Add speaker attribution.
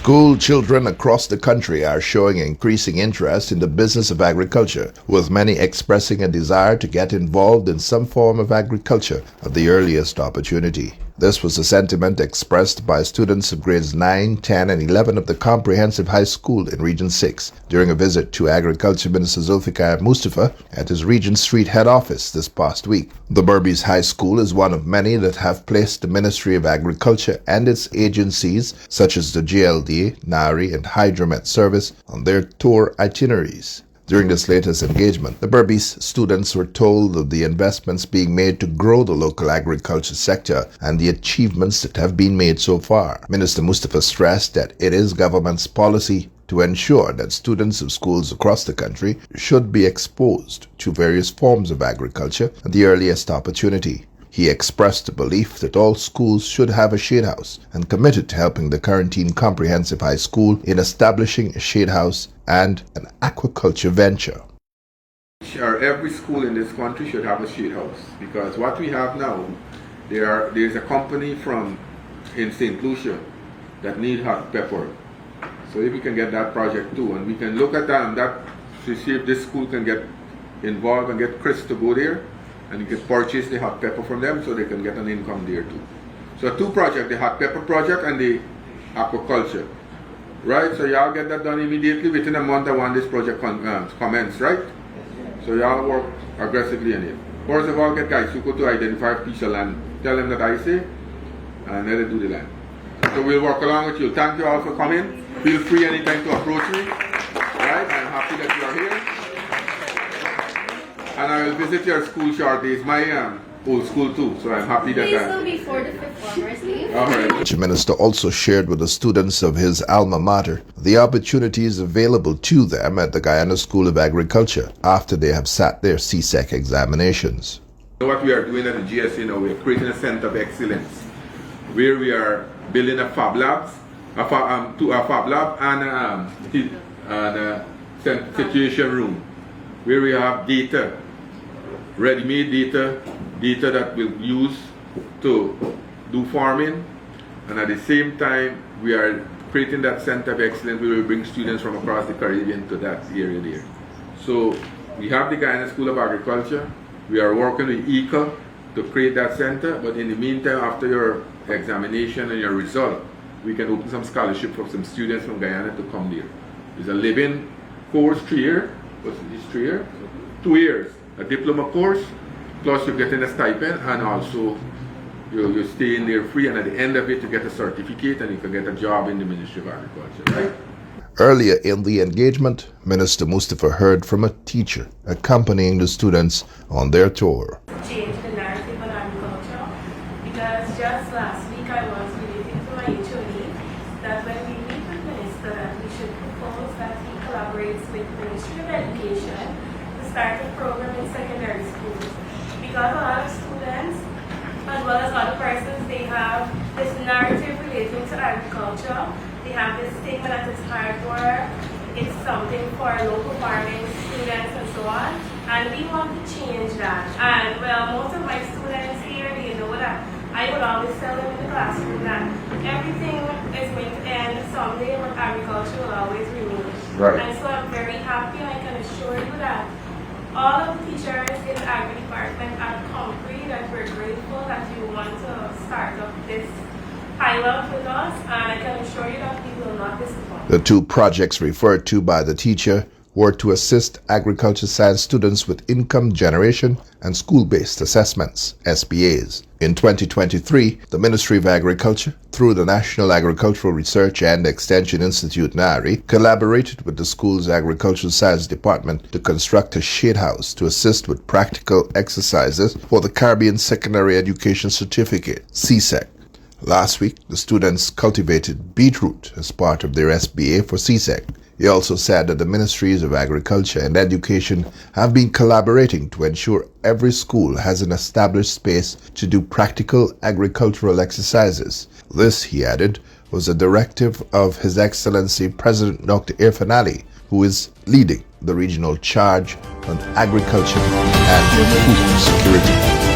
Speaker 1: School children across the country are showing increasing interest in the business of agriculture, with many expressing a desire to get involved in some form of agriculture at the earliest opportunity. This was a sentiment expressed by students of grades 9, 10, and 11 of the Comprehensive High School in Region 6 during a visit to Agriculture Minister Mustapha at his Regent Street head office this past week. The Berbice High School is one of many that have placed the Ministry of Agriculture and its agencies, such as the GLD, NARI, and Hydromet Service, on their tour itineraries. During this latest engagement, the Berbice students were told of the investments being made to grow the local agriculture sector and the achievements that have been made so far. Minister Mustapha stressed that it is government's policy to ensure that students of schools across the country should be exposed to various forms of agriculture at the earliest opportunity. He expressed the belief that all schools should have a shade house and committed to helping the Corentyne Comprehensive High School in establishing a shade house and an aquaculture venture.
Speaker 2: Sure, every school in this country should have a shade house, because what we have now, there's a company in St. Lucia that need hot pepper. So if we can get that project too, and we can look at that to see if this school can get involved and get Chris to go there, and you can purchase the hot pepper from them so they can get an income there too. So two projects, the hot pepper project and the aquaculture. Right, so y'all get that done immediately. Within a month I want this project commence, right? So y'all work aggressively on it. First of all, get Guy Suko to identify a piece of land. Tell them that I say, and let it do the land. So we'll work along with you. Thank you all for coming. Feel free anytime to approach me. Right, I'm happy that you are here. And I will visit your school shortly. It's my old school too, so I'm happy that
Speaker 3: Please will be 4 to 5 hours leave.
Speaker 2: All right.
Speaker 1: The minister also shared with the students of his alma mater the opportunities available to them at the Guyana School of Agriculture after they have sat their CSEC examinations.
Speaker 2: What we are doing at the GSA now, we are creating a center of excellence where we are building a fab lab and a situation room where we have data, ready-made data that we'll use to do farming, and at the same time we are creating that center of excellence where we bring students from across the Caribbean to that area there. So we have the Guyana School of Agriculture, we are working with ECA to create that center, but in the meantime, after your examination and your result, we can open some scholarship for some students from Guyana to come there. It's a living course, 3 years. What's this, 3 years? 2 years, a diploma course, plus you're getting a stipend, and also you're staying there free, and at the end of it you get a certificate and you can get a job in the Ministry of Agriculture, right?
Speaker 1: Earlier in the engagement, Minister Mustapha heard from a teacher accompanying the students on their tour.
Speaker 4: Change the narrative on agriculture, because just last week I was relating to my HOD that when we meet with the minister that we should propose that he collaborates with the Ministry of Education to start a program in secondary schools, because a lot of students as well as other persons, they have this narrative relating to agriculture. They have this stigma that it's hard work, it's something for local farming students and so on. And we want to change that. And well, most of my students here, they know that I would always tell them in the classroom that everything is going to end someday, but agriculture will always remain.
Speaker 2: Right.
Speaker 4: And so I'm very happy, and I can assure you that all of the teachers in the agri department are concrete, that we're grateful that you want to start up this pilot with us, and I can assure you that we will not disappoint.
Speaker 1: The two projects referred to by the teacher were to assist agriculture science students with income generation and school-based assessments, SBAs. In 2023, the Ministry of Agriculture, through the National Agricultural Research and Extension Institute NARI, collaborated with the school's Agricultural Science Department to construct a shade house to assist with practical exercises for the Caribbean Secondary Education Certificate, CSEC. Last week, the students cultivated beetroot as part of their SBA for CSEC. He also said that the Ministries of Agriculture and Education have been collaborating to ensure every school has an established space to do practical agricultural exercises. This, he added, was a directive of His Excellency President Dr. Irfan Ali, who is leading the regional charge on agriculture and food security.